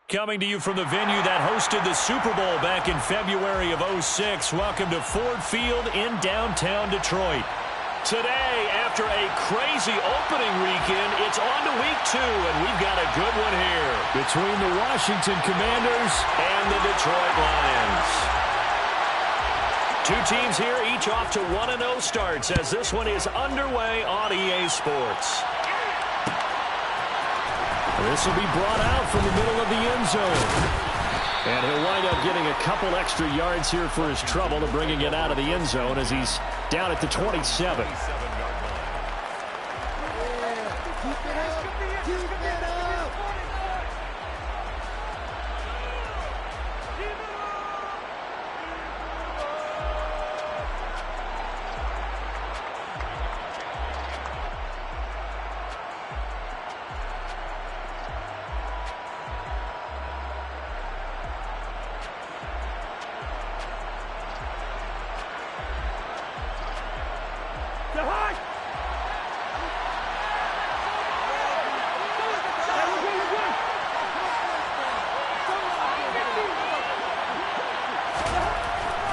Coming to you from the venue that hosted the Super Bowl back in February of '06. Welcome to Ford Field in downtown Detroit. Today, after a crazy opening weekend, it's on to week 2, and we've got a good one here. Between the Washington Commanders and the Detroit Lions. Two teams here, each off to 1-0 starts as this one is underway on EA Sports. This will be brought out from the middle of the end zone. And he'll wind up getting a couple extra yards here for his trouble to bringing it out of the end zone as he's down at the 27.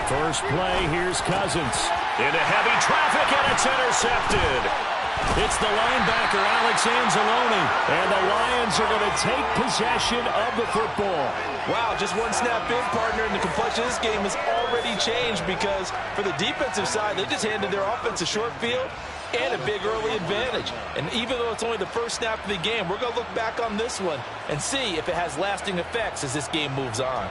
First play, here's Cousins. Into heavy traffic, and it's intercepted. It's the linebacker, Alex Anzalone. And the Lions are going to take possession of the football. Wow, just one snap in, partner, and the complexion of this game has already changed because for the defensive side, they just handed their offense a short field and a big early advantage. And even though it's only the first snap of the game, we're going to look back on this one and see if it has lasting effects as this game moves on.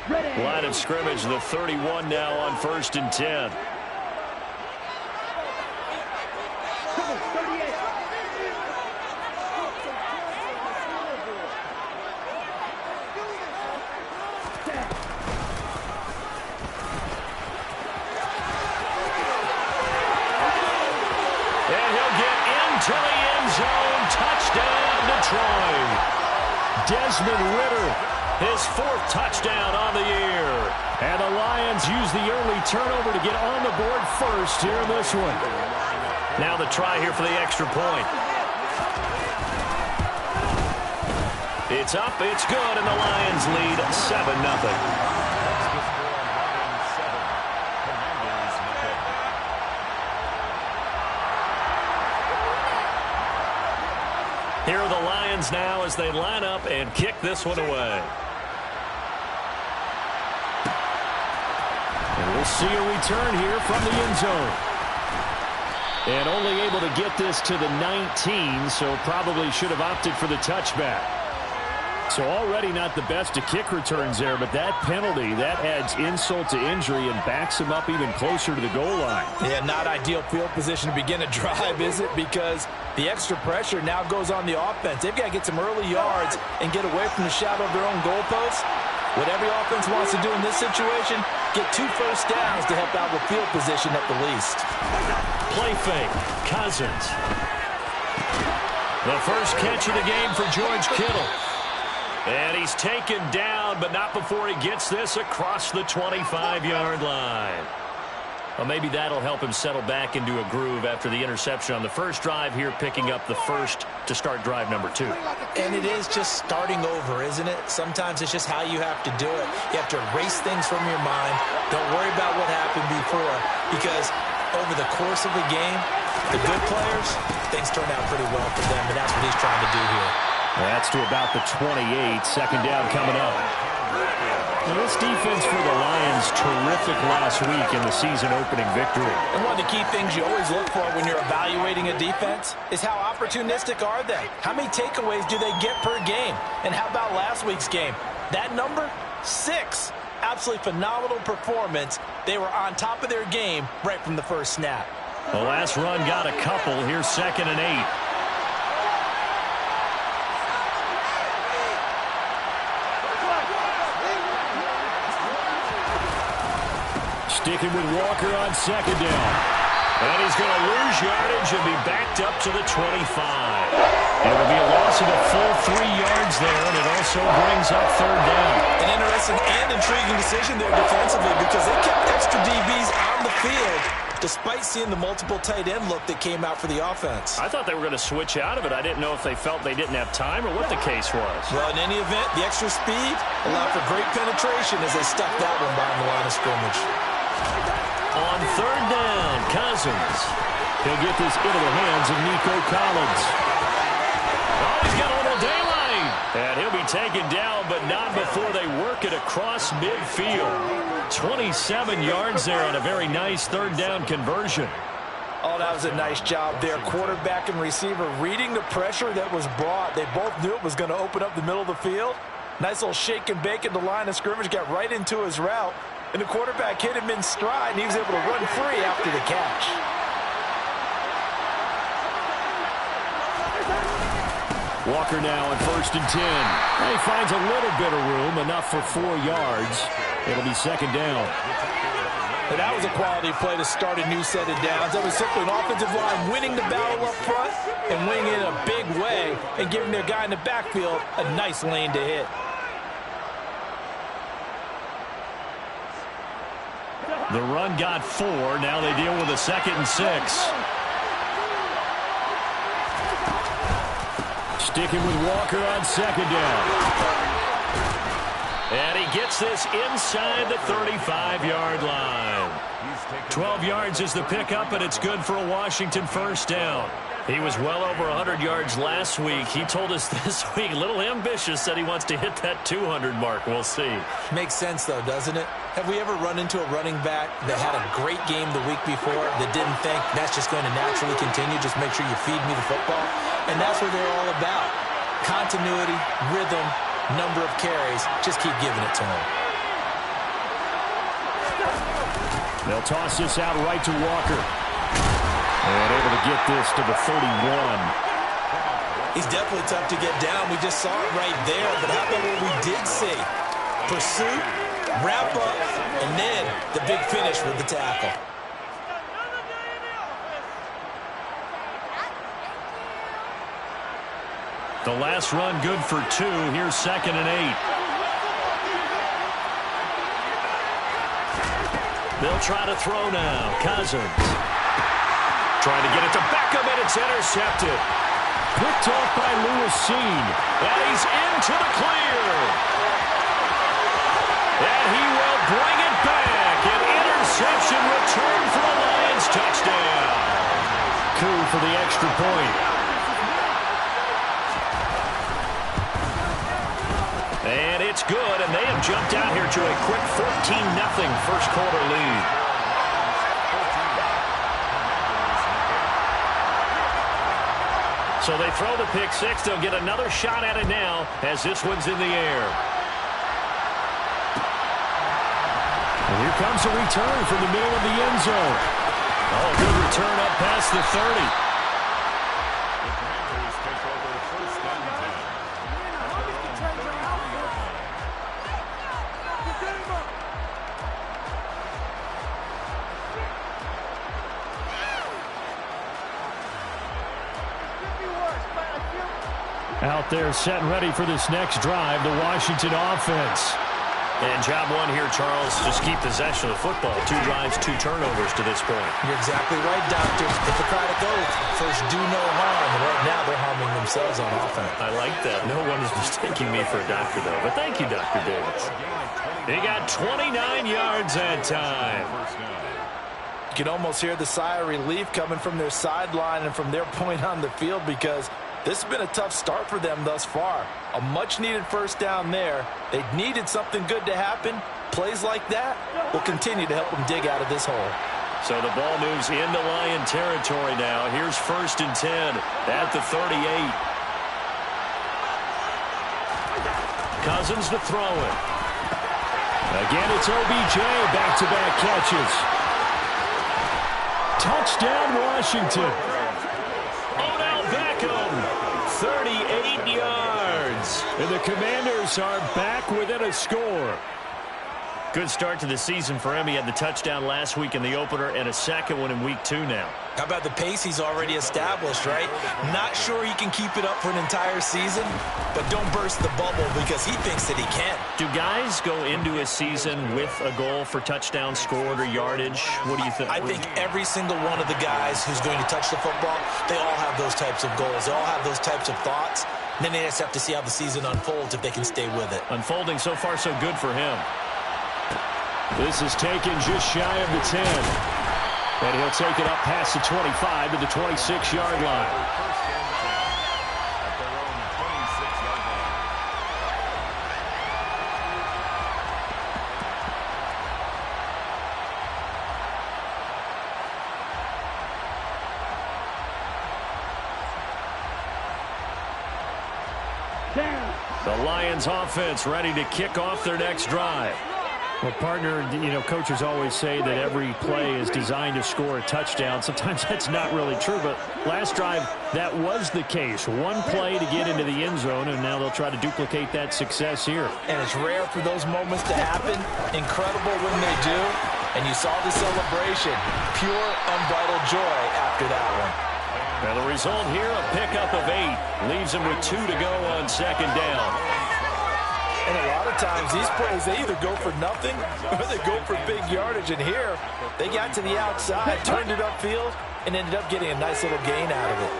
Line of scrimmage, the 31 now on 1st and 10. And he'll get into the end zone. Touchdown, Detroit. Desmond Ridder. His 4th touchdown on the year. And the Lions use the early turnover to get on the board first here in this one. Now the try here for the extra point. It's up, it's good, and the Lions lead 7-0. Here are the Lions now as they line up and kick this one away. And we'll see a return here from the end zone. And only able to get this to the 19, so probably should have opted for the touchback. So already not the best to kick returns there, but that penalty, that adds insult to injury and backs him up even closer to the goal line. Yeah, not ideal field position to begin a drive, is it? Because the extra pressure now goes on the offense. They've got to get some early yards and get away from the shadow of their own goalposts. What every offense wants to do in this situation, get 2 first downs to help out with field position at the least. Play fake, Cousins. The first catch of the game for George Kittle. And he's taken down, but not before he gets this across the 25-yard line. Well, maybe that'll help him settle back into a groove after the interception on the first drive here, picking up the first to start drive number 2. And it is just starting over, isn't it? Sometimes it's just how you have to do it. You have to erase things from your mind. Don't worry about what happened before, because over the course of the game, the good players, things turn out pretty well for them, and that's what he's trying to do here. That's to about the 28. Second down coming up. Now this defense for the Lions, terrific last week in the season opening victory. And one of the key things you always look for when you're evaluating a defense is how opportunistic are they? How many takeaways do they get per game? And how about last week's game? That number, 6. Absolutely phenomenal performance. They were on top of their game right from the first snap. The last run got a couple. Here's 2nd and 8. Sticking with Walker on 2nd down. And he's going to lose yardage and be backed up to the 25. It will be a loss of a full 3 yards yards there, and it also brings up third down. An interesting and intriguing decision there defensively because they kept extra DBs on the field despite seeing the multiple tight end look that came out for the offense. I thought they were going to switch out of it. I didn't know if they felt they didn't have time or what the case was. Well, in any event, the extra speed allowed for great penetration as they stuck that one behind the line of scrimmage. On third down, Cousins. He'll get this into the hands of Nico Collins. Oh, he's got a little daylight. And he'll be taken down, but not before they work it across midfield. 27 yards there on a very nice third down conversion. Oh, that was a nice job there. Quarterback and receiver reading the pressure that was brought. They both knew it was going to open up the middle of the field. Nice little shake and bake at the line of scrimmage. Got right into his route. And the quarterback hit him in stride, and he was able to run free after the catch. Walker now at 1st and 10. He finds a little bit of room, enough for 4 yards. It'll be second down. And that was a quality play to start a new set of downs. That was simply an offensive line winning the battle up front and winning it in a big way and giving their guy in the backfield a nice lane to hit. The run got 4. Now they deal with a 2nd and 6. Sticking with Walker on 2nd down. And he gets this inside the 35-yard line. 12 yards is the pickup, and it's good for a Washington first down. He was well over 100 yards last week. He told us this week, a little ambitious, said he wants to hit that 200 mark. We'll see. Makes sense, though, doesn't it? Have we ever run into a running back that had a great game the week before that didn't think that's just going to naturally continue? Just make sure you feed me the football. And that's what they're all about. Continuity, rhythm, number of carries. Just keep giving it to him. They'll toss this out right to Walker. And able to get this to the 31. He's definitely tough to get down. We just saw it right there. But how about what we did see? Pursuit, wrap up, and then the big finish with the tackle. The last run good for 2. Here's 2nd and 8. They'll try to throw now. Cousins. Trying to get it to Beckham, and it's intercepted. Picked off by Lewisine. And he's into the clear. And he will bring it back. An interception return for the Lions touchdown. Coup for the extra point. And it's good, and they have jumped out here to a quick 14-0 first quarter lead. So they throw the pick six. They'll get another shot at it now as this one's in the air. And here comes a return from the middle of the end zone. Oh, good return up past the 30. Out there set and ready for this next drive, the Washington offense. And job one here, Charles, just keep possession of the football. 2 drives, 2 turnovers to this point. You're exactly right, Doctor. If the cry to go, first do no harm. And right now they're harming themselves on offense. I like that. No one is mistaking me for a doctor, though. But thank you, Dr. Davis. He got 29 yards that time. You can almost hear the sigh of relief coming from their sideline and from their point on the field because this has been a tough start for them thus far. A much-needed first down there. They needed something good to happen. Plays like that will continue to help them dig out of this hole. So the ball moves into Lion territory now. Here's 1st and 10 at the 38. Cousins to throw it. Again, it's OBJ, back-to-back catches. Touchdown, Washington. Odell Beckham, 38 yards. And the Commanders are back within a score. Good start to the season for him. He had the touchdown last week in the opener and a second one in week 2 now. How about the pace he's already established, right? Not sure he can keep it up for an entire season, but don't burst the bubble because he thinks that he can. Do guys go into a season with a goal for touchdown scored or yardage? What do you think? I think every single one of the guys who's going to touch the football, they all have those types of goals. They all have those types of thoughts. And then they just have to see how the season unfolds if they can stay with it. Unfolding so far so good for him. This is taken just shy of the 10. And he'll take it up past the 25 to the 26-yard line. The Lions offense ready to kick off their next drive. Well, partner, coaches always say that every play is designed to score a touchdown. Sometimes that's not really true, but last drive, that was the case. One play to get into the end zone, and now they'll try to duplicate that success here. And it's rare for those moments to happen. Incredible when they do. And you saw the celebration. Pure, unbridled joy after that one. And the result here, a pickup of 8. Leaves him with 2 to go on second down. And a lot of times, these plays, they either go for nothing or they go for big yardage. And here, they got to the outside, turned it upfield, and ended up getting a nice little gain out of it.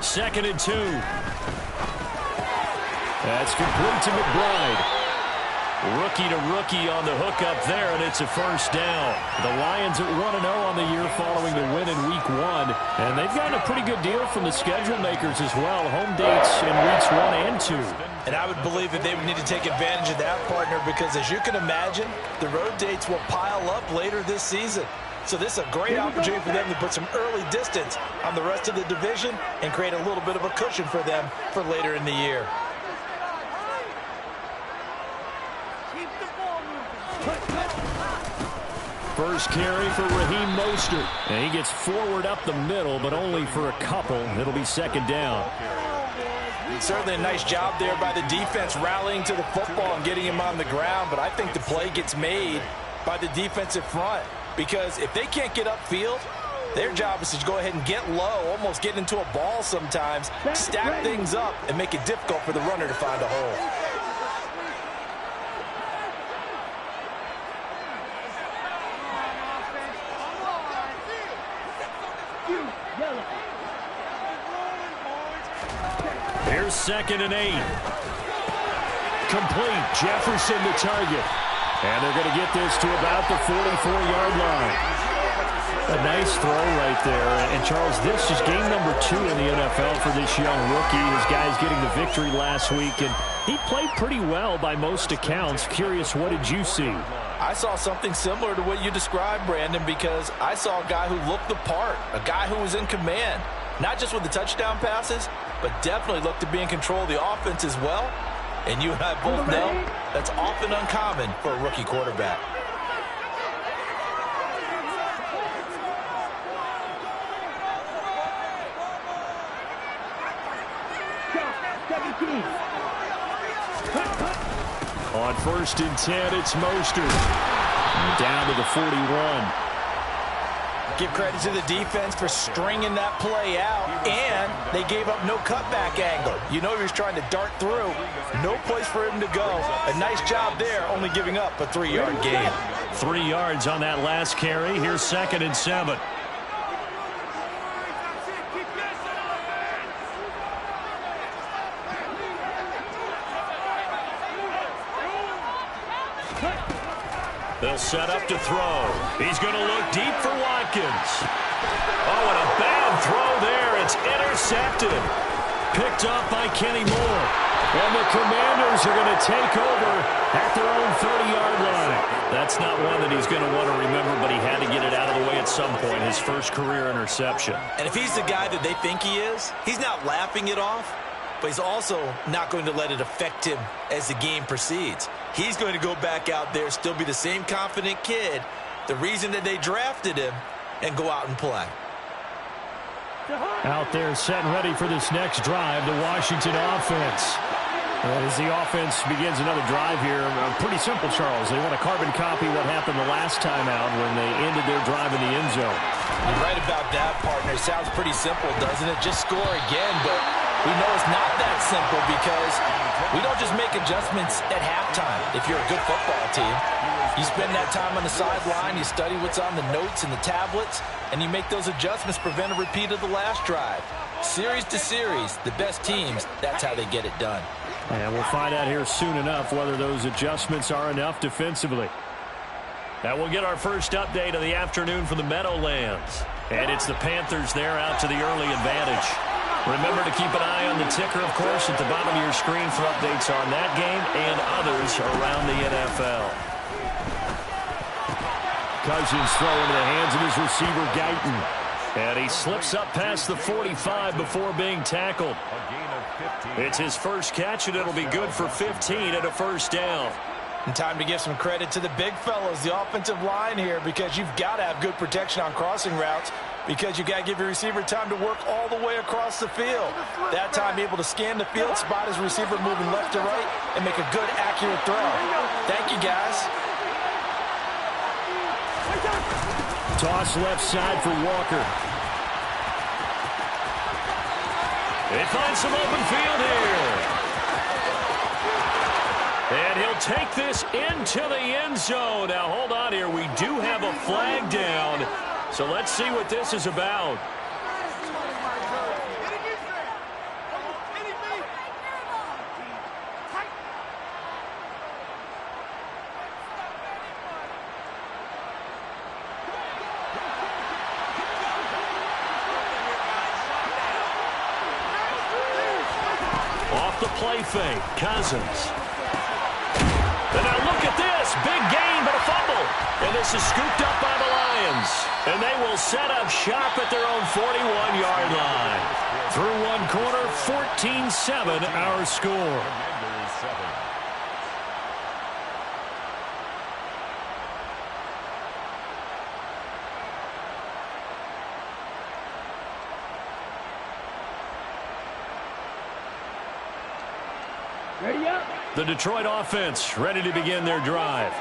Second and 2. That's complete to McBride. Rookie to rookie on the hookup there, and it's a first down. The Lions at 1-0 on the year following the win in week 1. And they've gotten a pretty good deal from the schedule makers as well. Home dates in weeks 1 and 2. And I would believe that they would need to take advantage of that, partner, because as you can imagine, the road dates will pile up later this season. So this is a great opportunity for them to put some early distance on the rest of the division and create a little bit of a cushion for them for later in the year. First carry for Raheem Mostert. And he gets forward up the middle, but only for a couple. It'll be second down. Certainly a nice job there by the defense rallying to the football and getting him on the ground, but I think the play gets made by the defensive front because if they can't get upfield, their job is to go ahead and get low, almost get into a ball sometimes, stack things up, and make it difficult for the runner to find a hole. Here's second and 8. Complete. Jefferson the target. And they're going to get this to about the 44-yard line. A nice throw right there. And, Charles, this is game number 2 in the NFL for this young rookie. His guys getting the victory last week. And he played pretty well by most accounts. Curious, what did you see? I saw something similar to what you described, Brandon, because I saw a guy who looked the part, a guy who was in command, not just with the touchdown passes, but definitely looked to be in control of the offense as well. And you and I both know that's often uncommon for a rookie quarterback. On first and 10, it's Mostert. Down to the 41. Give credit to the defense for stringing that play out, and they gave up no cutback angle. You know he was trying to dart through. No place for him to go. A nice job there, only giving up a 3-yard gain. 3 yards on that last carry. Here's second and 7. They'll set up to throw. He's going to look deep for Watkins. Oh, and a bad throw there. It's intercepted. Picked up by Kenny Moore. And the Commanders are going to take over at their own 30-yard line. That's not one that he's going to want to remember, but he had to get it out of the way at some point. His first career interception. And if he's the guy that they think he is, he's not laughing it off, but he's also not going to let it affect him as the game proceeds. He's going to go back out there, still be the same confident kid, the reason that they drafted him, and go out and play. Out there set and ready for this next drive, the Washington offense. As the offense begins another drive here, pretty simple, Charles. They want to carbon copy what happened the last time out when they ended their drive in the end zone. You're right about that, partner. Sounds pretty simple, doesn't it? Just score again, but we know it's not that simple because we don't just make adjustments at halftime if you're a good football team. You spend that time on the sideline, you study what's on the notes and the tablets, and you make those adjustments, prevent a repeat of the last drive. Series to series, the best teams, that's how they get it done. And we'll find out here soon enough whether those adjustments are enough defensively. Now we'll get our first update of the afternoon from the Meadowlands. And it's the Panthers there out to the early advantage. Remember to keep an eye on the ticker, of course, at the bottom of your screen for updates on that game and others around the NFL. Cousins throw into the hands of his receiver, Guyton. And he slips up past the 45 before being tackled. It's his first catch, and it'll be good for 15 and a first down. And time to give some credit to the big fellows, the offensive line here, because you've got to have good protection on crossing routes because you've got to give your receiver time to work all the way across the field. That time able to scan the field, spot his receiver moving left to right, and make a good, accurate throw. Thank you, guys. Toss left side for Walker. They find some open field here. And he'll take this into the end zone. Now, hold on here. We do have a flag down. So let's see what this is about. Off the play fake, Cousins. And now look at this. Big gain, but a fumble. And this is scooped up by the Lions. And they will set up shop at their own 41-yard line. Through one quarter, 14-7 our score. Ready up. The Detroit offense ready to begin their drive.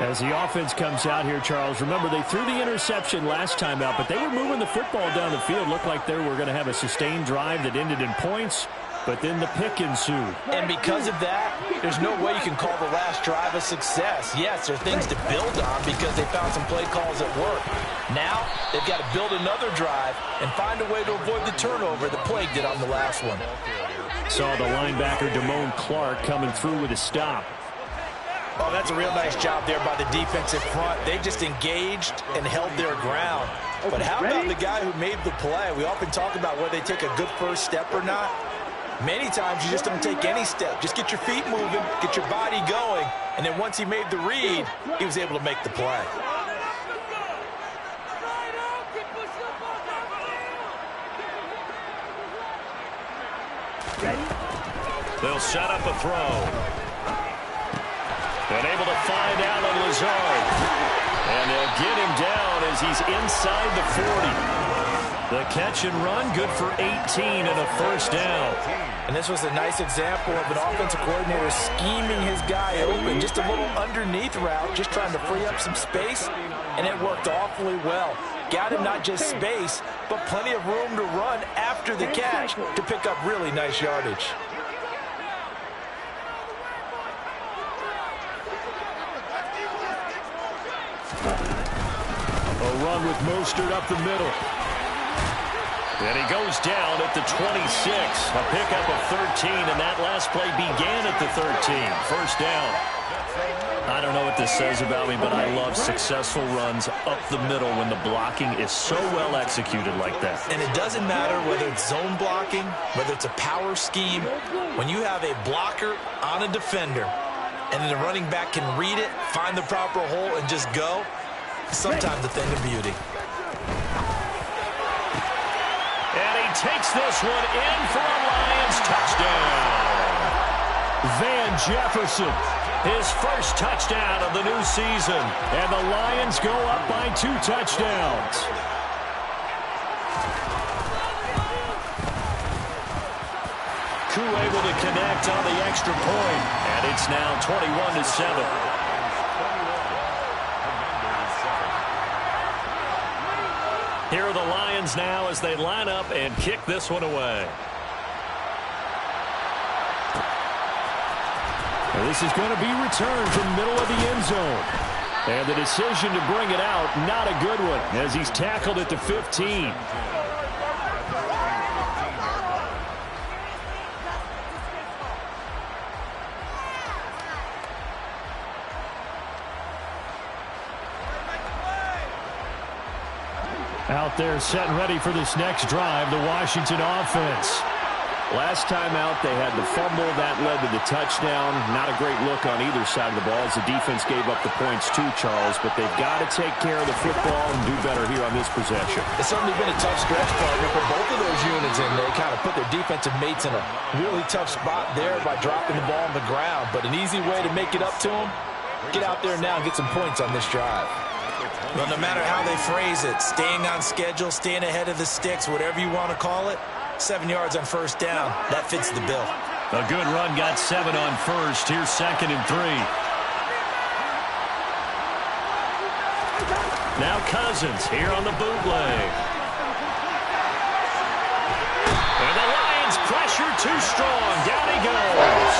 As the offense comes out here, Charles, remember they threw the interception last time out, but they were moving the football down the field. Looked like they were going to have a sustained drive that ended in points, but then the pick ensued. And because of that, there's no way you can call the last drive a success. Yes, there are things to build on because they found some play calls that work. Now, they've got to build another drive and find a way to avoid the turnover that plagued it on the last one. Saw the linebacker, Damone Clark, coming through with a stop. Oh, that's a real nice job there by the defensive front. They just engaged and held their ground. But how about the guy who made the play? We often talk about whether they take a good first step or not. Many times you just don't take any step. Just get your feet moving, get your body going, and then once he made the read, he was able to make the play. They'll set up a throw. And able to find Alan Lazard. And they'll get him down as he's inside the 40. The catch and run, good for 18 and a first down. And this was a nice example of an offensive coordinator scheming his guy open. Just a little underneath route, just trying to free up some space, and it worked awfully well. Got him not just space, but plenty of room to run after the catch to pick up really nice yardage. A run with Mostert up the middle. And he goes down at the 26. A pickup of 13, and that last play began at the 13. First down. I don't know what this says about me, but I love successful runs up the middle when the blocking is so well executed like that. And it doesn't matter whether it's zone blocking, whether it's a power scheme. When you have a blocker on a defender, and then the running back can read it, find the proper hole, and just go, sometimes a thing of beauty. And he takes this one in for a Lions touchdown. Van Jefferson, his first touchdown of the new season. And the Lions go up by 2 touchdowns. Koo able to connect on the extra point, and it's now 21-7. Here are the Lions now as they line up and kick this one away. And this is going to be returned from the middle of the end zone. And the decision to bring it out, not a good one, as he's tackled at the 15. Out there set and ready for this next drive, the Washington offense. Last time out, they had the fumble. That led to the touchdown. Not a great look on either side of the ball as the defense gave up the points too, Charles. But they've got to take care of the football and do better here on this possession. It's certainly been a tough stretch, partner, for both of those units, and they kind of put their defensive mates in a really tough spot there by dropping the ball on the ground. But an easy way to make it up to them, get out there now and get some points on this drive. Well, no matter how they phrase it, staying on schedule, staying ahead of the sticks, whatever you want to call it, 7 yards on first down, that fits the bill. A good run got 7 on first. Here's 2nd and 3. Now Cousins here on the bootleg. And the Lions pressure too strong. Down he goes.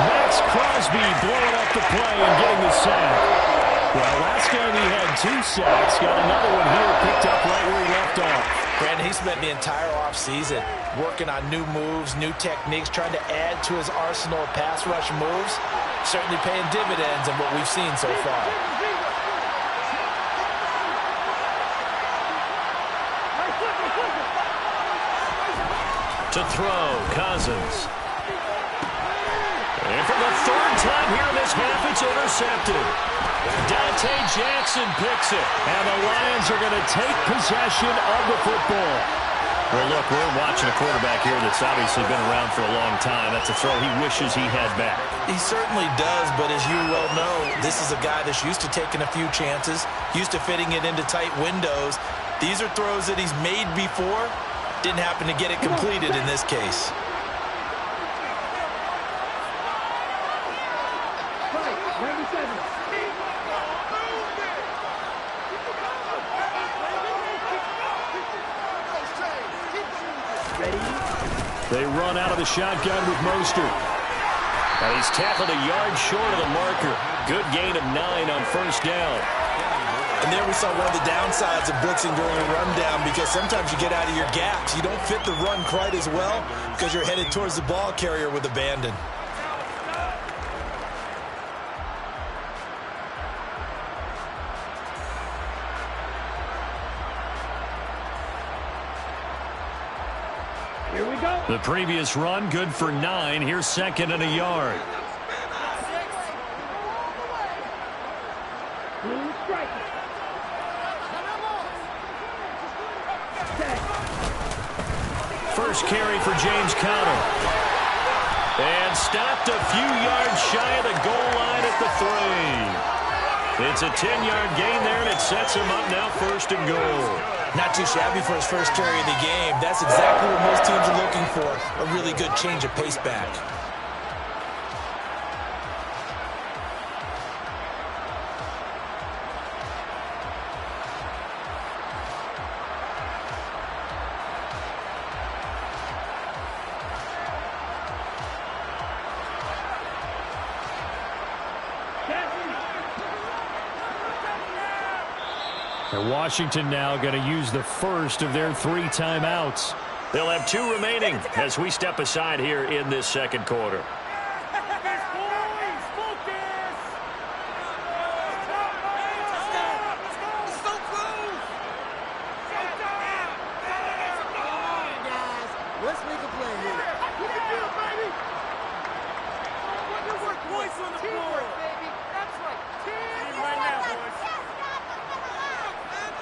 Max Crosby blowing up the play and getting the sack. Well, last game he had 2 sacks. Got another one here picked up right where he left off. Brandon, he spent the entire offseason working on new moves, new techniques, trying to add to his arsenal of pass rush moves. Certainly paying dividends in what we've seen so far. To throw, Cousins. And for the 3rd time here in this half, it's intercepted. Dante Jackson picks it, and the Lions are going to take possession of the football. Well, look, we're watching a quarterback here that's obviously been around for a long time. That's a throw he wishes he had back. He certainly does, but as you well know, this is a guy that's used to taking a few chances, used to fitting it into tight windows. These are throws that he's made before. Didn't happen to get it completed in this case. They run out of the shotgun with Mostert. And he's tackled a yard short of the marker. Good gain of 9 on first down. And there we saw one of the downsides of blitzing during a rundown, because sometimes you get out of your gaps. You don't fit the run quite as well because you're headed towards the ball carrier with abandon. Here we go. The previous run, good for 9. Here's 2nd and a yard. First carry for James Conner. And stopped a few yards shy of the goal line at the 3. It's a 10-yard gain there, and it sets him up now 1st and goal. Not too shabby for his first carry of the game. That's exactly what most teams are looking for, a really good change of pace back. And Washington now going to use the first of their 3 timeouts. They'll have 2 remaining as we step aside here in this 2nd quarter.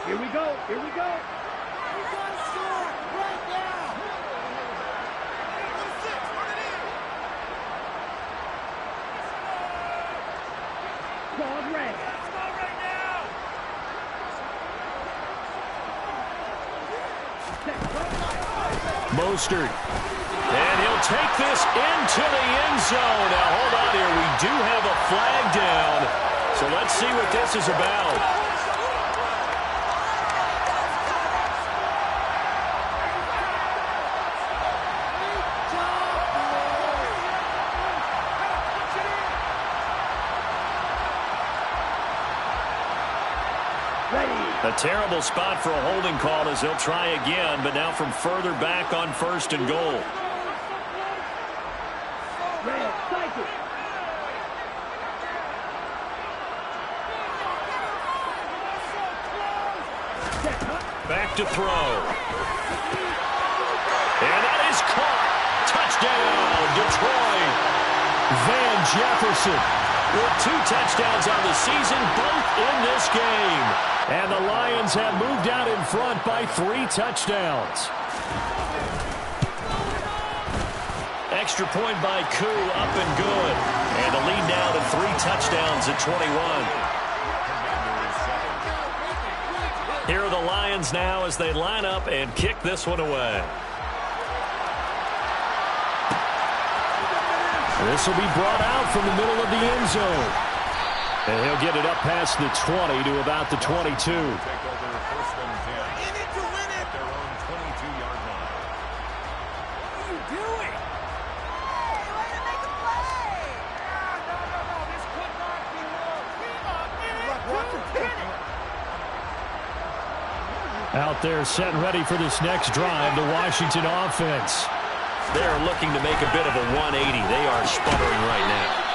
Here we go. Here we go. Dog red. Mostert. And he'll take this into the end zone. Now, hold on here. We do have a flag down. So let's see what this is about. A terrible spot for a holding call as they'll try again, but now from further back on 1st and goal. Back to throw. And that is caught. Touchdown, Detroit. Van Jefferson with 2 touchdowns on the season, both in this game. And the Lions have moved out in front by 3 touchdowns. Extra point by Koo, up and good. And the lead now to 3 touchdowns at 21. Here are the Lions now as they line up and kick this one away. This will be brought out from the middle of the end zone. And he'll get it up past the 20 to about the 22. Take over 1st and 10. In it to win it. Their own 22-yard line. What are you doing? Hey, let him make a play. No. This could not be wrong. Out there setting ready for this next drive, the Washington offense. They're looking to make a bit of a 180. They are sputtering right now.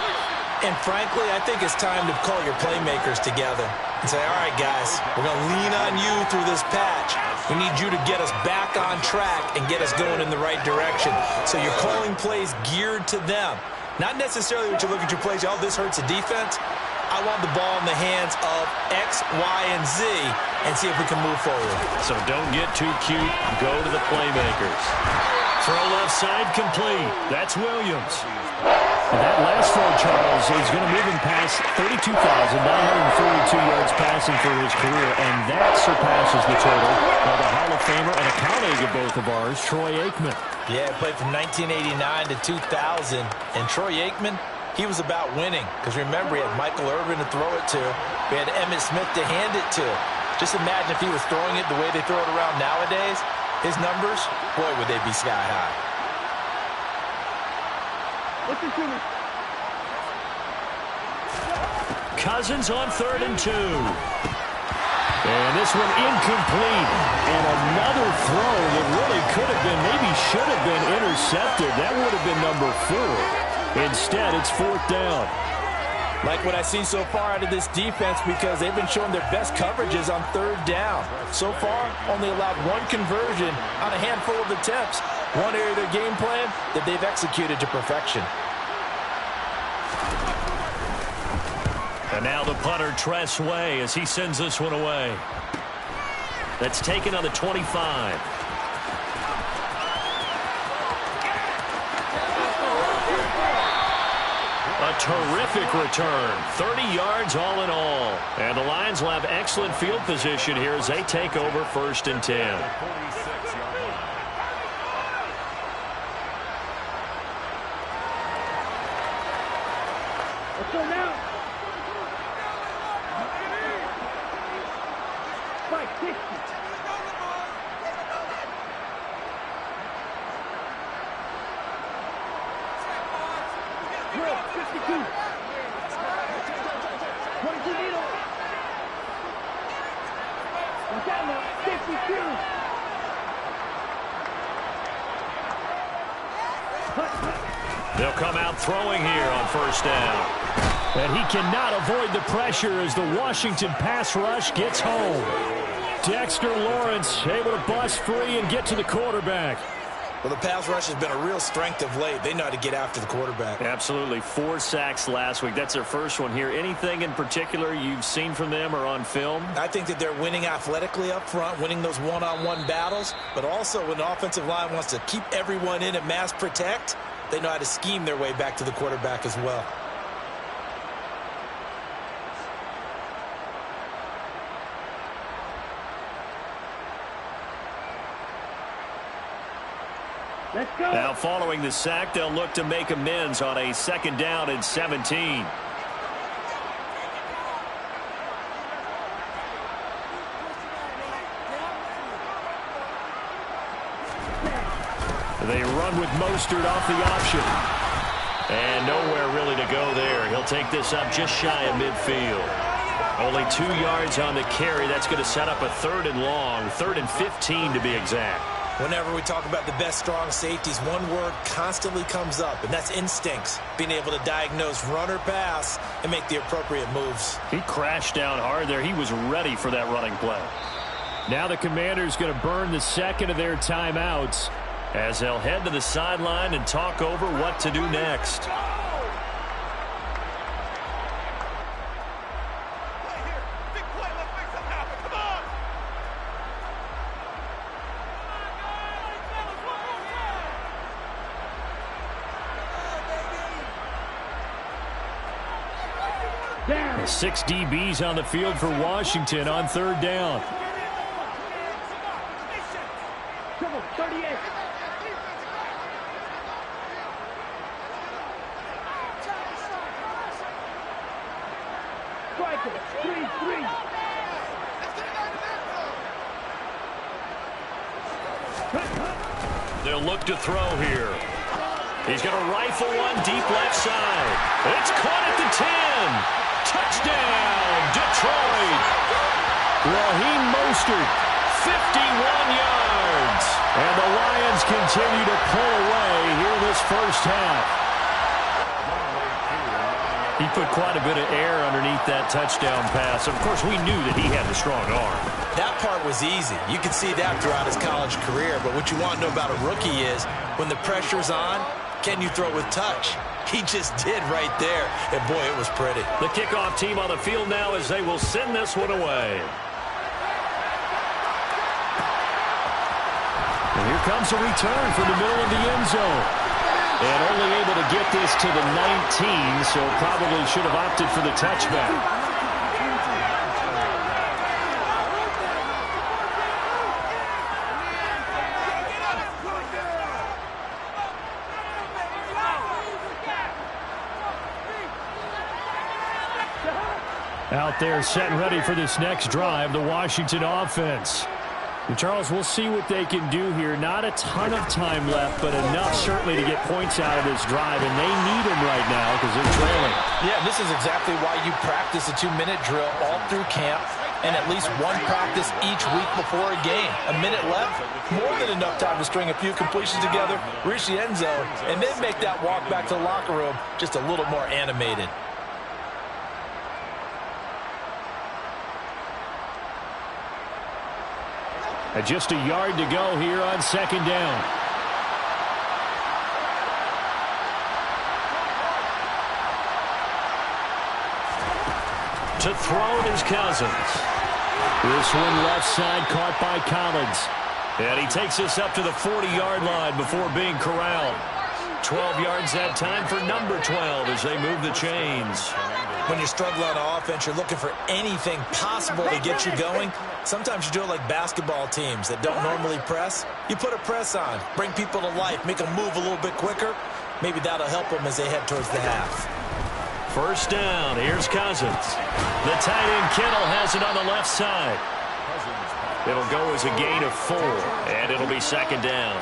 And frankly, I think it's time to call your playmakers together and say, all right, guys, we're going to lean on you through this patch. We need you to get us back on track and get us going in the right direction. So you're calling plays geared to them. Not necessarily what you look at your plays, oh, this hurts the defense. I want the ball in the hands of X, Y, and Z and see if we can move forward. So don't get too cute. Go to the playmakers. Throw left side complete. That's Williams. And that last throw, Charles, is going to move him past 32,942 yards passing for his career, and that surpasses the total of the Hall of Famer and a colleague of both of ours, Troy Aikman. Yeah, he played from 1989 to 2000, and Troy Aikman, he was about winning. Because remember, he had Michael Irvin to throw it to. We had Emmitt Smith to hand it to. Just imagine if he was throwing it the way they throw it around nowadays. His numbers, boy, would they be sky high. Cousins on 3rd and 2. And this one incomplete. And another throw that really could have been, maybe should have been intercepted. That would have been number 4. Instead, it's 4th down. Like what I've seen so far out of this defense, because they've been showing their best coverages on 3rd down. So far, only allowed 1 conversion on a handful of attempts. One area of their game plan that they've executed to perfection. And now the punter, Tress Way, as he sends this one away. That's taken on the 25. A terrific return. 30 yards all in all. And the Lions will have excellent field position here as they take over 1st and 10. Let's go now. Spike 60. Drill 52. 22 needle. Montana 52. They'll come out throwing here on 1st down. And he cannot avoid the pressure as the Washington pass rush gets home. Dexter Lawrence able to bust free and get to the quarterback. Well, the pass rush has been a real strength of late. They know how to get after the quarterback. Absolutely. 4 sacks last week. That's their first one here. Anything in particular you've seen from them or on film? I think that they're winning athletically up front, winning those one-on-one battles, but also when the offensive line wants to keep everyone in and mass protect, they know how to scheme their way back to the quarterback as well. Let's go. Now following the sack, they'll look to make amends on a 2nd down and 17. They run with Mostert off the option. And nowhere really to go there. He'll take this up just shy of midfield. Only 2 yards on the carry. That's going to set up a 3rd and long, 3rd and 15 to be exact. Whenever we talk about the best strong safeties, one word constantly comes up, and that's instincts. Being able to diagnose run or pass and make the appropriate moves. He crashed down hard there. He was ready for that running play. Now the Commanders going to burn the 2nd of their timeouts as they'll head to the sideline and talk over what to do next. Down. 6 DBs on the field for Washington on 3rd down. Triple 38. Striker 3-3. They'll look to throw here. He's going to rifle one deep left side. It's caught at the 10. Touchdown, Detroit. Raheem Mostert, 51 yards. And the Lions continue to pull away here this first half. He put quite a bit of air underneath that touchdown pass. Of course, we knew that he had the strong arm. That part was easy. You could see that throughout his college career. But what you want to know about a rookie is when the pressure's on, can you throw with touch? He just did right there. And, boy, it was pretty. The kickoff team on the field now as they will send this one away. And here comes a return from the middle of the end zone. And only able to get this to the 19, so probably should have opted for the touchback. Out there set and ready for this next drive, the Washington offense. And Charles, we'll see what they can do here. Not a ton of time left, but enough certainly to get points out of this drive, and they need them right now because they're trailing. Yeah, this is exactly why you practice a 2-minute drill all through camp and at least one practice each week before a game. A minute left, more than enough time to string a few completions together, reach the end zone, and then make that walk back to the locker room just a little more animated. And just a yard to go here on 2nd down. To throw it is Cousins. This one left side caught by Collins. And he takes us up to the 40-yard line before being corralled. 12 yards that time for number 12 as they move the chains. When you struggle on offense, you're looking for anything possible to get you going. Sometimes you do it like basketball teams that don't normally press. You put a press on, bring people to life, make them move a little bit quicker. Maybe that'll help them as they head towards the half. First down, here's Cousins. The tight end Kittle has it on the left side. It'll go as a gain of 4, and it'll be 2nd down.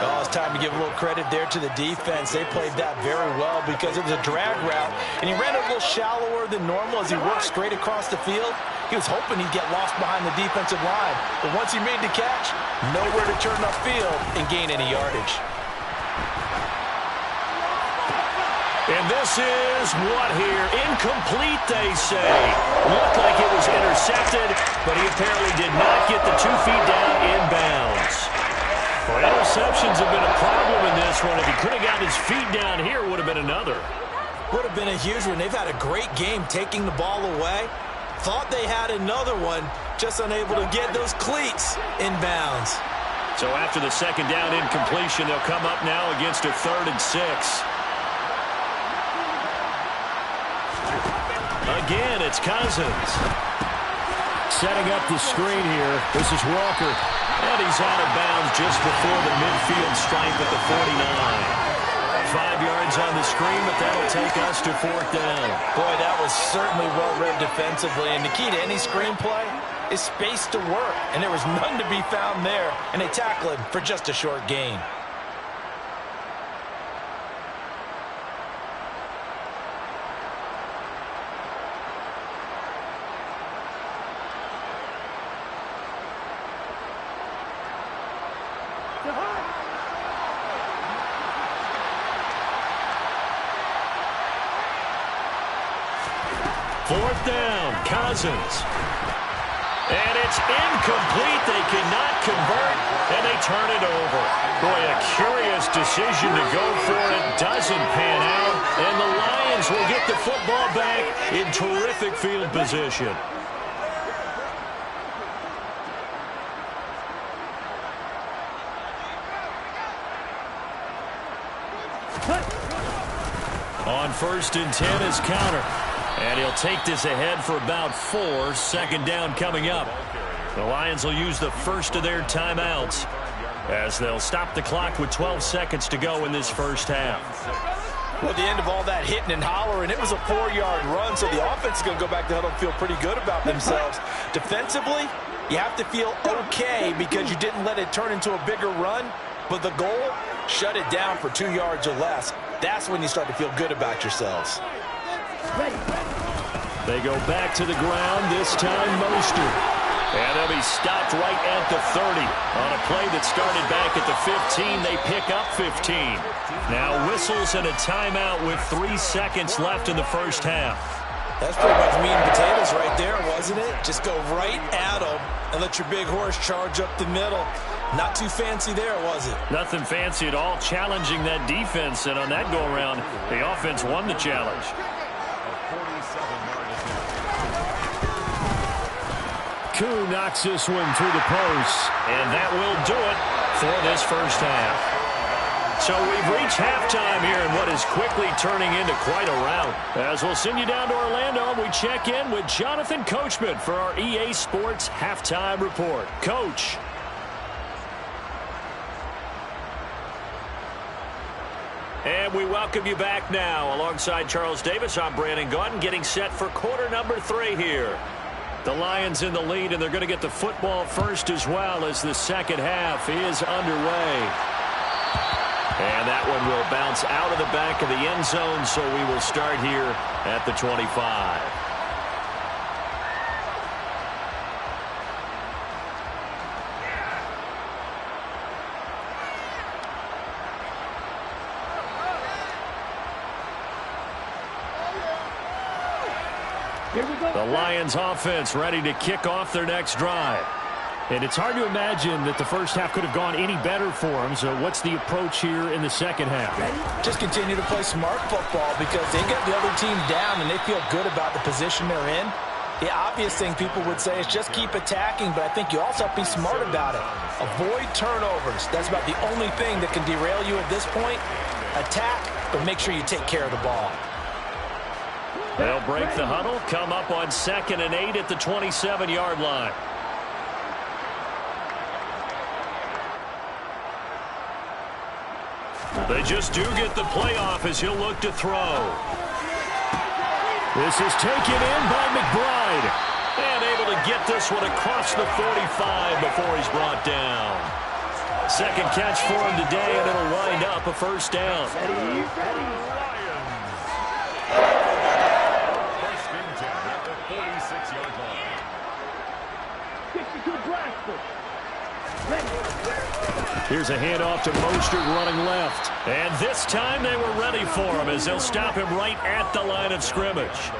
Oh, it's time to give a little credit there to the defense. They played that very well because it was a drag route, and he ran it a little shallower than normal as he worked straight across the field. He was hoping he'd get lost behind the defensive line, but once he made the catch, nowhere to turn upfield and gain any yardage. And this is what here? Incomplete, they say. Looked like it was intercepted, but he apparently did not get the 2 feet down inbounds. Well, interceptions have been a problem in this one. If he could have gotten his feet down here, would have been another. Would have been a huge one. They've had a great game taking the ball away. Thought they had another one, just unable to get those cleats inbounds. So after the 2nd down incompletion, they'll come up now against a 3rd and 6. Again, it's Cousins. Setting up the screen here. This is Walker. And he's out of bounds just before the midfield stripe at the 49. 5 yards on the screen, but that'll take us to 4th down. Boy, that was certainly well-read defensively. And the key to any screenplay is space to work. And there was none to be found there. And they tackle him for just a short gain. Fourth down, Cousins. And it's incomplete. They cannot convert, and they turn it over. Boy, a curious decision to go for it. Doesn't pan out, and the Lions will get the football back in terrific field position. On 1st and 10 is counter. And he'll take this ahead for about 4. 2nd down coming up. The Lions will use the first of their timeouts as they'll stop the clock with 12 seconds to go in this first half. Well, at the end of all that hitting and hollering, it was a 4-yard run, so the offense is going to go back to huddle and feel pretty good about themselves. Defensively, you have to feel okay because you didn't let it turn into a bigger run, but the goal, shut it down for 2 yards or less. That's when you start to feel good about yourselves. They go back to the ground, this time Mostert. And they'll be stopped right at the 30. On a play that started back at the 15, they pick up 15. Now whistles and a timeout with 3 seconds left in the first half. That's pretty much meat and potatoes right there, wasn't it? Just go right at them and let your big horse charge up the middle. Not too fancy there, was it? Nothing fancy at all, challenging that defense. And on that go-around, the offense won the challenge. Koo knocks this one through the post, and that will do it for this first half. So we've reached halftime here in what is quickly turning into quite a rout. As we'll send you down to Orlando, we check in with Jonathan Coachman for our EA Sports Halftime Report. Coach. And we welcome you back now. Alongside Charles Davis, I'm Brandon Gaudin, getting set for quarter number 3 here. The Lions in the lead, and they're going to get the football first as well as the second half is underway. And that one will bounce out of the back of the end zone, so we will start here at the 25. The Lions offense ready to kick off their next drive. And it's hard to imagine that the first half could have gone any better for them. So what's the approach here in the second half? Just continue to play smart football because they get the other team down and they feel good about the position they're in. The obvious thing people would say is just keep attacking, but I think you also have to be smart about it. Avoid turnovers. That's about the only thing that can derail you at this point. Attack, but make sure you take care of the ball. They'll break the huddle, come up on 2nd and 8 at the 27-yard line. They just do get the playoff as he'll look to throw. This is taken in by McBride. And able to get this one across the 45 before he's brought down. Second catch for him today, and it'll wind up a first down. Here's a handoff to Mostert running left. And this time they were ready for him as they'll stop him right at the line of scrimmage.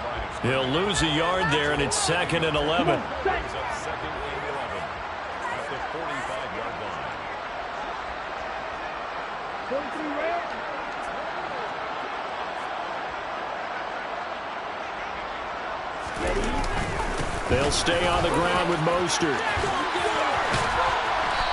He'll lose a yard there, and it's 2nd and 11. They'll stay on the ground with Mostert.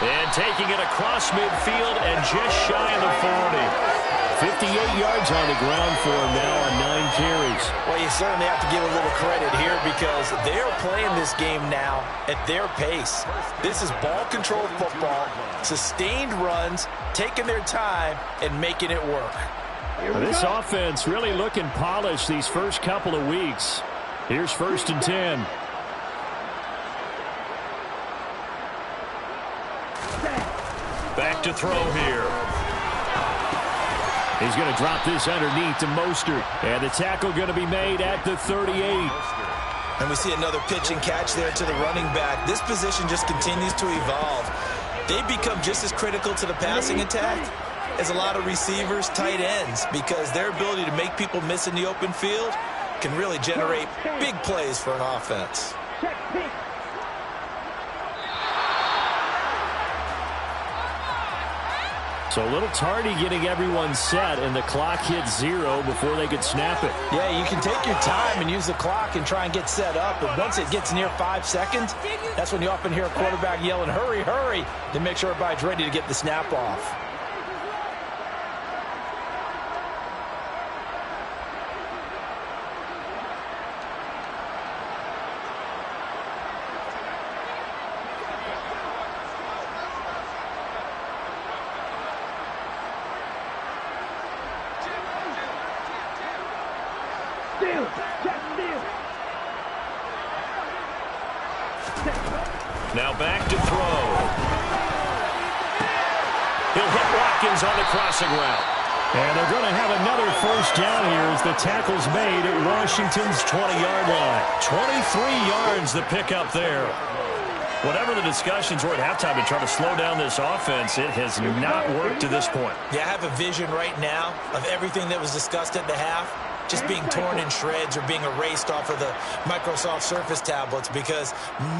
And taking it across midfield and just shy of the 40. 58 yards on the ground for him now on 9 carries. Well, you certainly have to give a little credit here because they're playing this game now at their pace. This is ball-controlled football, sustained runs, taking their time, and making it work. This offense really looking polished these first couple of weeks. Here's 1st and 10. Back to throw here. He's going to drop this underneath to Mostert. And the tackle going to be made at the 38. And we see another pitch and catch there to the running back. This position just continues to evolve. They become just as critical to the passing attack as a lot of receivers, tight ends, because their ability to make people miss in the open field can really generate big plays for an offense. So a little tardy getting everyone set, and the clock hit 0 before they could snap it. Yeah, you can take your time and use the clock and try and get set up, but once it gets near 5 seconds, that's when you often hear a quarterback yelling, hurry, hurry, to make sure everybody's ready to get the snap off. Now back to throw. He'll hit Watkins on the crossing route. And they're going to have another 1st down here as the tackle's made at Washington's 20-yard line. 23 yards the pickup there. Whatever the discussions were at halftime to try to slow down this offense, it has not worked to this point. Yeah, I have a vision right now of everything that was discussed at the half just being torn in shreds or being erased off of the Microsoft Surface tablets because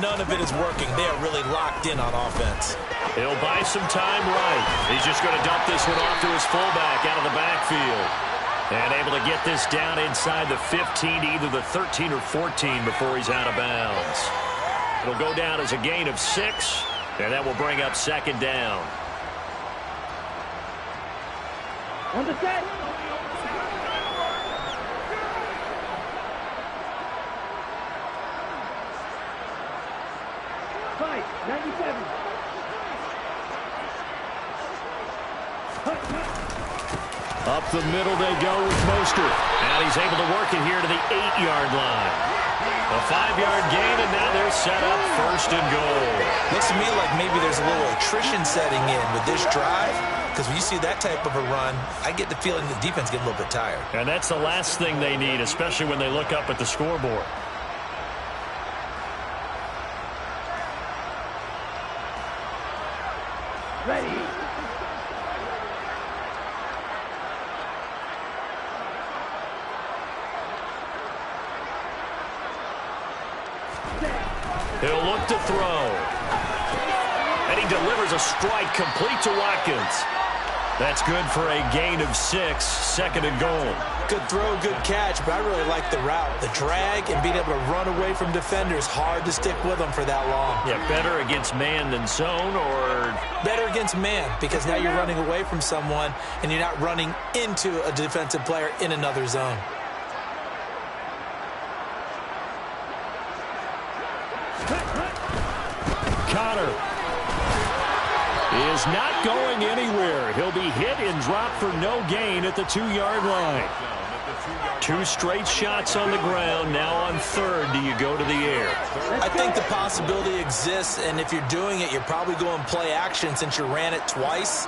none of it is working. They are really locked in on offense. He'll buy some time right. He's just going to dump this one off to his fullback out of the backfield. And able to get this down inside the 15 to either the 13 or 14 before he's out of bounds. It'll go down as a gain of 6, and that will bring up 2nd down. On the set. Fight, 97. Up the middle they go with Mostert. And he's able to work it here to the 8-yard line. A 5-yard gain, and now they're set up 1st and goal. Looks to me like maybe there's a little attrition setting in with this drive, because when you see that type of a run, I get the feeling the defense getting a little bit tired. And that's the last thing they need, especially when they look up at the scoreboard. Ready. He'll look to throw. And he delivers a strike complete to Watkins. That's good for a gain of 6, 2nd and goal. Good throw, good catch, but I really like the route. The drag and being able to run away from defenders, hard to stick with them for that long. Yeah, better against man than zone, or better against man, because now you're running away from someone and you're not running into a defensive player in another zone. Connor is not going anywhere. He'll be hit and dropped for no gain at the 2-yard line. 2 straight shots on the ground. Now on 3rd, do you go to the air? I think the possibility exists, and if you're doing it, you're probably going play action since you ran it twice.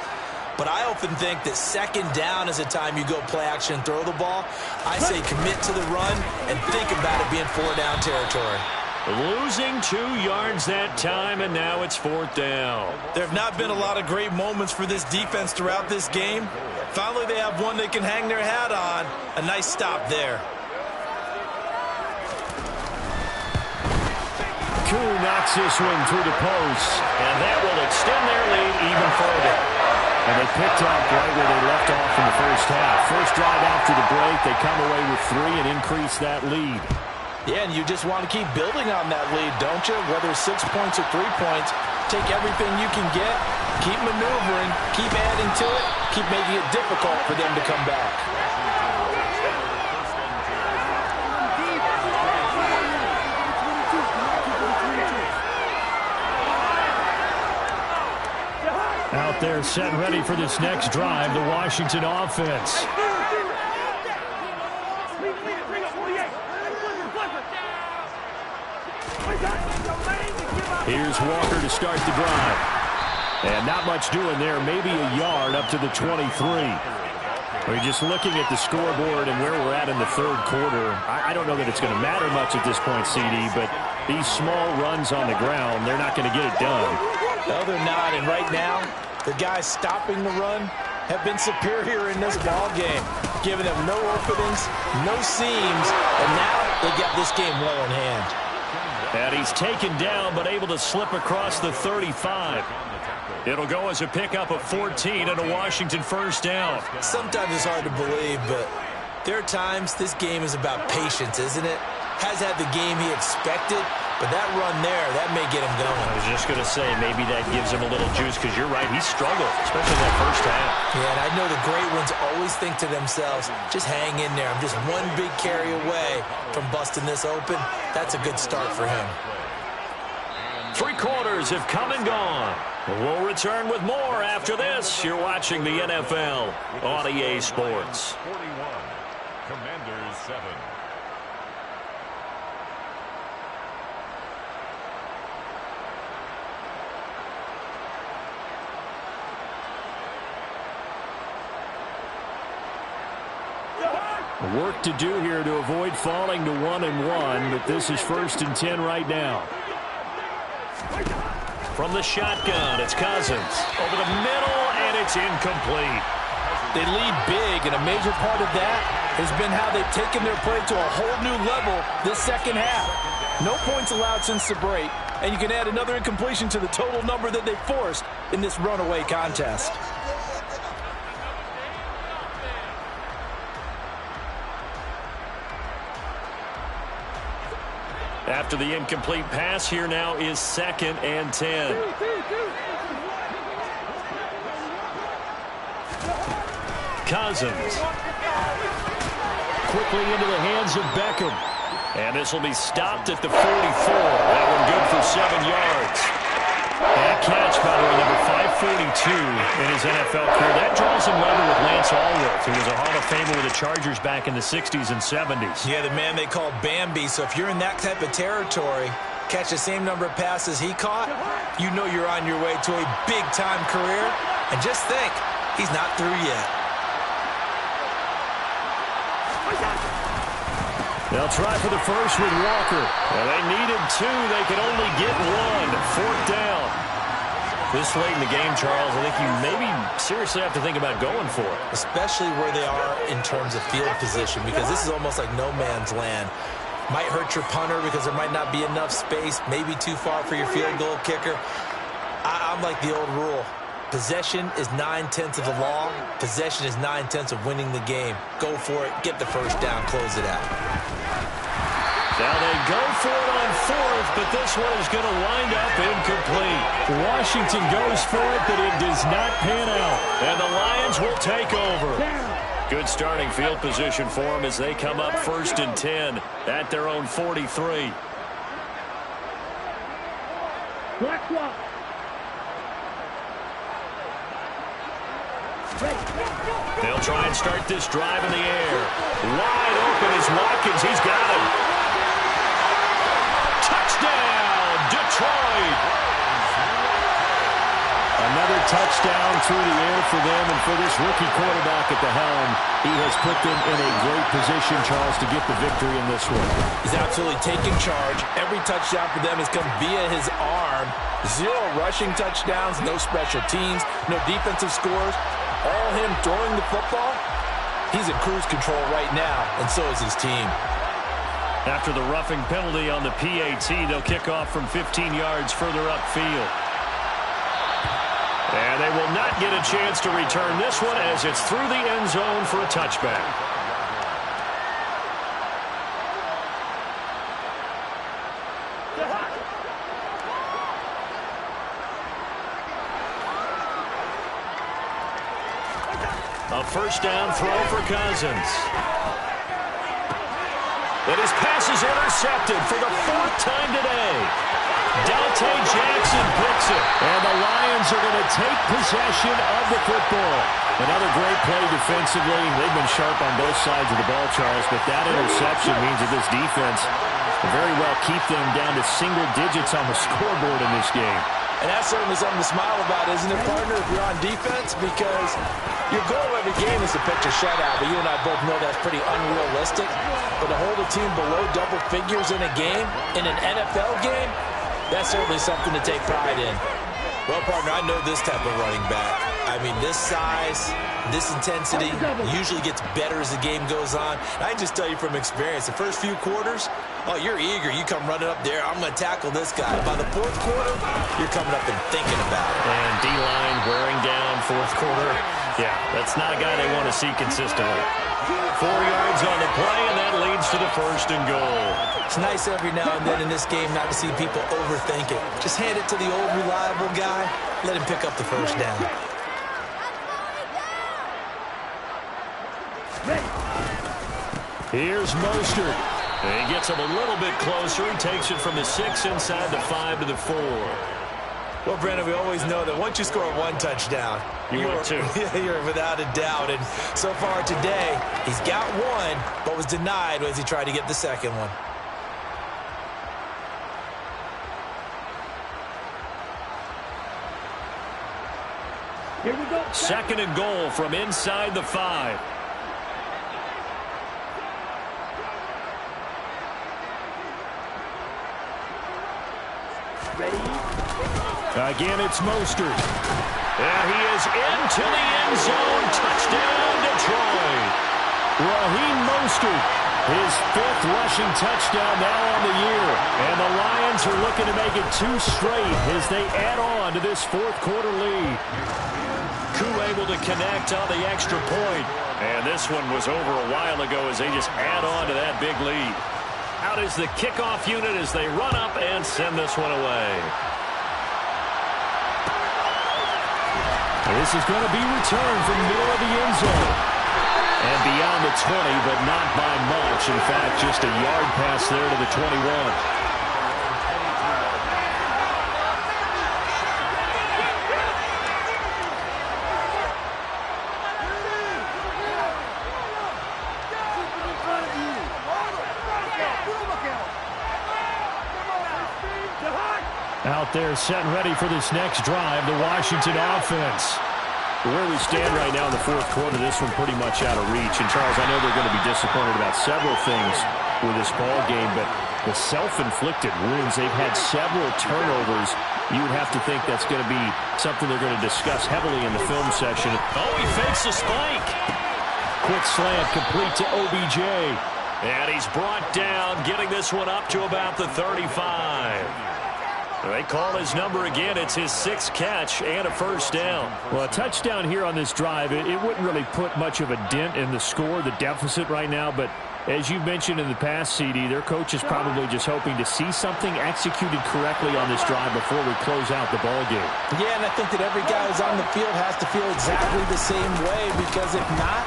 But I often think that 2nd down is the time you go play action and throw the ball. I say commit to the run and think about it being 4-down territory. Losing 2 yards that time, and now it's 4th down. There have not been a lot of great moments for this defense throughout this game. Finally, they have one they can hang their hat on. A nice stop there. Koo knocks this one through the post, and that will extend their lead even further. And they picked up right where they left off in the first half. First drive after the break, they come away with 3 and increase that lead. Yeah, and you just want to keep building on that lead, don't you? Whether it's 6 points or 3 points, take everything you can get Keep maneuvering, keep adding to it, keep making it difficult for them to come back. Out there set and ready for this next drive, the Washington offense. Here's Walker to start the drive. And not much doing there, maybe a yard up to the 23. We're just looking at the scoreboard and where we're at in the third quarter. I don't know that it's going to matter much at this point, CD, but these small runs on the ground, they're not going to get it done. No, they're not, and right now, the guys stopping the run have been superior in this ball game, giving them no openings, no seams, and now they got this game well in hand. And he's taken down, but able to slip across the 35. It'll go as a pickup of 14 and a Washington first down. Sometimes it's hard to believe, but there are times this game is about patience, isn't it? Has had the game he expected, but that run there, that may get him going. I was just going to say, maybe that gives him a little juice, because you're right, he struggled, especially that first half. Yeah, and I know the great ones always think to themselves, just hang in there. I'm just one big carry away from busting this open. That's a good start for him. 3 quarters have come and gone. We'll return with more after this. You're watching the NFL on EA Sports. 41, Commanders 7. Work to do here to avoid falling to 1-1, but this is 1st and 10 right now. From the shotgun, it's Cousins. Over the middle, and it's incomplete. They lead big, and a major part of that has been how they've taken their play to a whole new level this second half. No points allowed since the break, and you can add another incompletion to the total number that they forced in this runaway contest. After the incomplete pass, here now is 2nd and 10. Cousins. Quickly into the hands of Beckham. And this will be stopped at the 44. That one good for 7 yards. That catch, by the way, number 542 in his NFL career. That draws him level with Lance Allworth, who was a Hall of Famer with the Chargers back in the 60s and 70s. Yeah, the man they called Bambi. So if you're in that type of territory, catch the same number of passes he caught, you know you're on your way to a big-time career. And just think, he's not through yet. They'll try for the first with Walker. Well, they needed 2. They could only get 1. 4th down. This late in the game, Charles, I think you maybe seriously have to think about going for it. Especially where they are in terms of field position, because this is almost like no man's land. Might hurt your punter because there might not be enough space, maybe too far for your field goal kicker. I'm like the old rule. Possession is 9/10 of the law. Possession is 9/10 of winning the game. Go for it. Get the first down. Close it out. Now they go for it on 4th, but this one is going to wind up incomplete. Washington goes for it, but it does not pan out. And the Lions will take over. Good starting field position for them as they come up 1st and 10 at their own 43. Black swap. They'll try and start this drive in the air. Wide open is Watkins. He's got him. Touchdown, Detroit. Another touchdown through the air for them, and for this rookie quarterback at the helm, he has put them in a great position, Charles, to get the victory in this one. He's absolutely taking charge. Every touchdown for them has come via his arm. 0 rushing touchdowns, no special teams, no defensive scores. All him throwing the football. He's in cruise control right now, and so is his team. After the roughing penalty on the PAT, they'll kick off from 15 yards further upfield. And they will not get a chance to return this one as it's through the end zone for a touchback. A first down throw for Cousins. And his pass is intercepted for the 4th time today. Dante Jackson picks it. And the Lions are going to take possession of the football. Another great play defensively. They've been sharp on both sides of the ball, Charles, but that interception means that this defense will very well keep them down to single digits on the scoreboard in this game. And that's certainly something to smile about, isn't it, partner, if you're on defense? Because your goal every game is to pitch a shutout, but you and I both know that's pretty unrealistic. But to hold a team below double figures in a game, in an NFL game, that's certainly something to take pride in. Well, partner, I know this type of running back. I mean, this size, this intensity usually gets better as the game goes on. And I can just tell you from experience, the first few quarters, oh, you're eager. You come running up there, I'm going to tackle this guy. By the 4th quarter, you're coming up and thinking about it. And D-line wearing down 4th quarter. Yeah, that's not a guy they want to see consistently. 4 yards on the play, and that leads to the 1st and goal. It's nice every now and then in this game not to see people overthink it. Just hand it to the old reliable guy. Let him pick up the first down. Here's Mostert. And he gets him a little bit closer. He takes it from the 6 inside the 5 to the 4. Well, Brandon, we always know that once you score 1 touchdown, you're 2. You're without a doubt. And so far today, he's got 1, but was denied as he tried to get the second one. Here we go. 2nd and goal from inside the 5. Ready? Again, it's Mostert. And he is into the end zone. Touchdown, Detroit. Raheem Mostert, his 5th rushing touchdown now on the year. And the Lions are looking to make it 2 straight as they add on to this 4th quarter lead. Koo able to connect on the extra point. And this one was over a while ago as they just add on to that big lead. Out is the kickoff unit as they run up and send this one away. This is going to be returned from the middle of the end zone. And beyond the 20, but not by much. In fact, just a yard pass there to the 21. Out there set and ready for this next drive, the Washington offense. Where we stand right now in the 4th quarter, this one pretty much out of reach. And, Charles, I know they're going to be disappointed about several things with this ball game, but the self-inflicted wounds, they've had several turnovers. You would have to think that's going to be something they're going to discuss heavily in the film section. Oh, he fakes a spike. Quick slant complete to OBJ. And he's brought down, getting this one up to about the 35. They call his number again. It's his 6th catch and a first down. Well, a touchdown here on this drive, it wouldn't really put much of a dent in the score, the deficit right now. But as you mentioned in the past, CD, their coach is probably just hoping to see something executed correctly on this drive before we close out the ball game. Yeah, and I think that every guy who's on the field has to feel exactly the same way, because if not,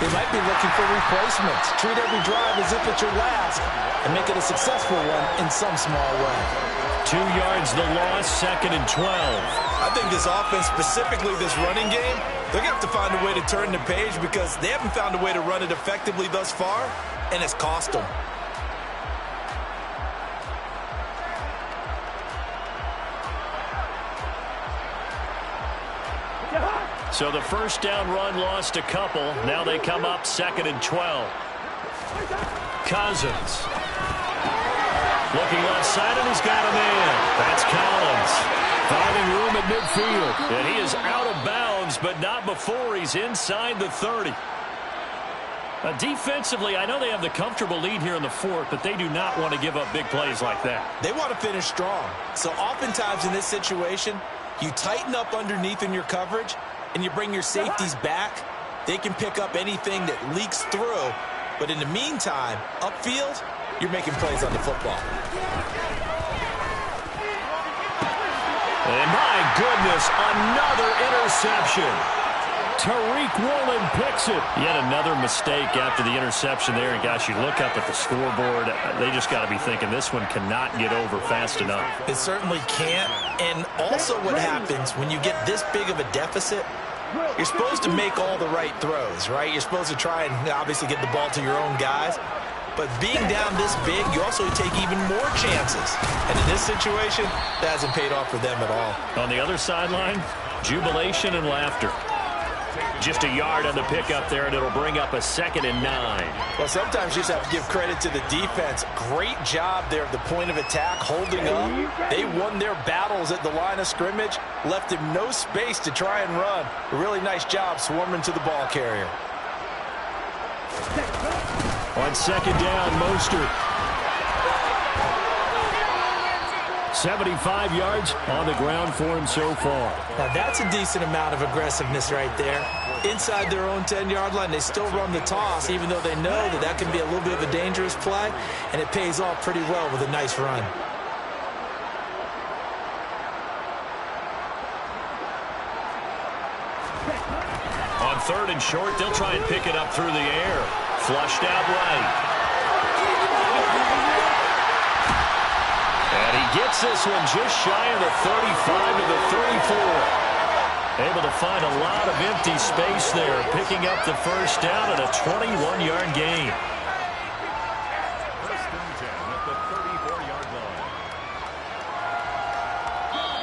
they might be looking for replacements. Treat every drive as if it's your last and make it a successful one in some small way. 2 yards the loss, 2nd and 12. I think this offense, specifically this running game, they're going to have to find a way to turn the page because they haven't found a way to run it effectively thus far, and it's cost them. So the first down run lost a couple. Now they come up 2nd and 12. Cousins. Looking left side, and he's got a man. That's Collins. Finding room at midfield. And he is out of bounds, but not before he's inside the 30. Defensively, I know they have the comfortable lead here in the 4th, but they do not want to give up big plays like that. They want to finish strong. So oftentimes in this situation, you tighten up underneath in your coverage, and you bring your safeties back. They can pick up anything that leaks through. But in the meantime, upfield, you're making plays on the football. And my goodness, another interception. Tariq Woolen picks it. Yet another mistake after the interception there. And, gosh, you look up at the scoreboard. They just got to be thinking this one cannot get over fast enough. It certainly can't. And also what happens when you get this big of a deficit, you're supposed to make all the right throws, right? You're supposed to try and obviously get the ball to your own guys. But being down this big, you also take even more chances. And in this situation, that hasn't paid off for them at all. On the other sideline, jubilation and laughter. Just a yard on the pickup there, and it'll bring up a 2nd and 9. Well, sometimes you just have to give credit to the defense. Great job there at the point of attack, holding up. They won their battles at the line of scrimmage, left him no space to try and run. A really nice job swarming to the ball carrier. On 2nd down, Mostert. 75 yards on the ground for him so far. Now that's a decent amount of aggressiveness right there. Inside their own 10-yard line, they still run the toss, even though they know that that can be a little bit of a dangerous play, and it pays off pretty well with a nice run. On 3rd and short, they'll try and pick it up through the air. Flushed out right. And he gets this one just shy of the 35 to the 34. Able to find a lot of empty space there, picking up the first down at a 21-yard gain. First and 10 at the 34-yard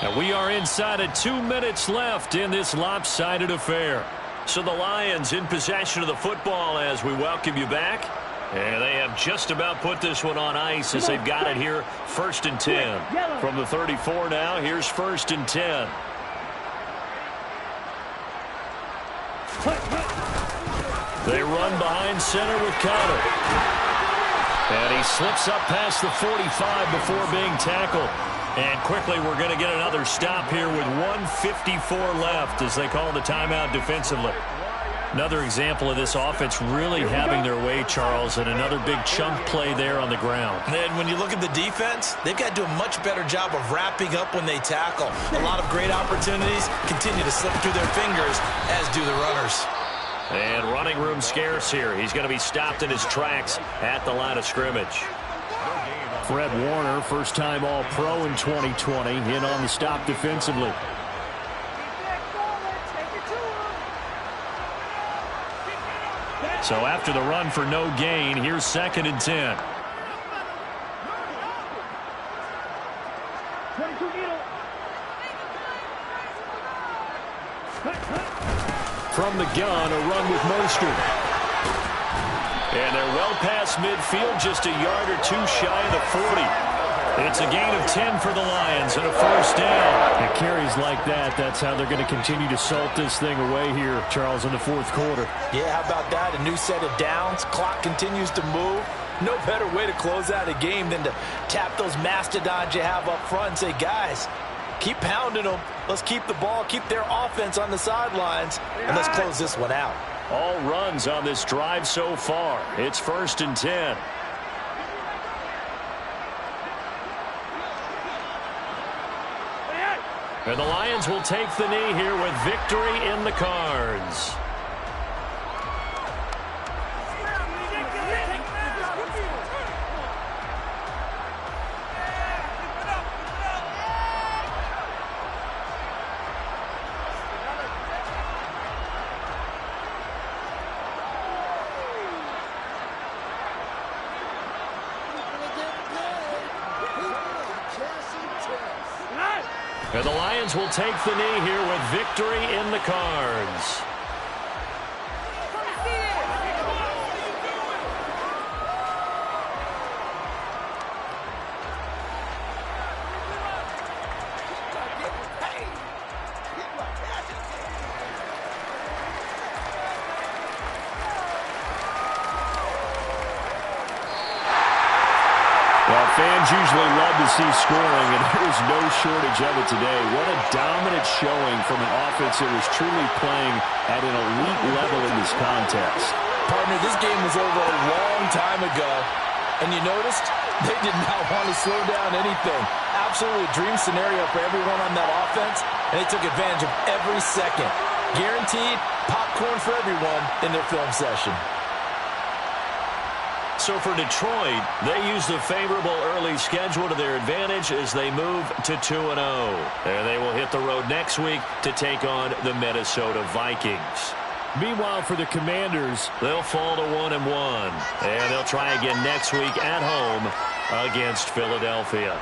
line. And we are inside of 2 minutes left in this lopsided affair. So the Lions in possession of the football as we welcome you back. And they have just about put this one on ice as they've got it here. 1st and 10. From the 34 now, here's 1st and 10. They run behind center with Connor. And he slips up past the 45 before being tackled. And quickly we're going to get another stop here with 1:54 left as they call the timeout defensively. Another example of this offense really having their way, Charles, and another big chunk play there on the ground. And when you look at the defense, they've got to do a much better job of wrapping up when they tackle. A lot of great opportunities continue to slip through their fingers, as do the runners. And running room scarce here. He's going to be stopped in his tracks at the line of scrimmage. Fred Warner, first-time All-Pro in 2020, in on the stop defensively. So after the run for no gain, here's 2nd and 10. From the gun, a run with Mostert. And they're well past midfield, just a yard or two shy of the 40. It's a gain of 10 for the Lions and a first down. And carries like that, that's how they're going to continue to salt this thing away here, Charles, in the 4th quarter. Yeah, how about that? A new set of downs. Clock continues to move. No better way to close out a game than to tap those mastodons you have up front and say, guys, keep pounding them. Let's keep the ball, keep their offense on the sidelines, and let's close this one out. All runs on this drive so far. It's 1st and 10. And the Lions will take the knee here with victory in the cards. And the Lions will take the knee here with victory in the cards. Fans usually love to see scoring, and there's no shortage of it today. What a dominant showing from an offense that was truly playing at an elite level in this contest. Partner, this game was over a long time ago, and you noticed they did not want to slow down anything. Absolutely a dream scenario for everyone on that offense, and they took advantage of every second. Guaranteed popcorn for everyone in their film session. So for Detroit, they use the favorable early schedule to their advantage as they move to 2-0. And they will hit the road next week to take on the Minnesota Vikings. Meanwhile, for the Commanders, they'll fall to 1-1. And they'll try again next week at home against Philadelphia.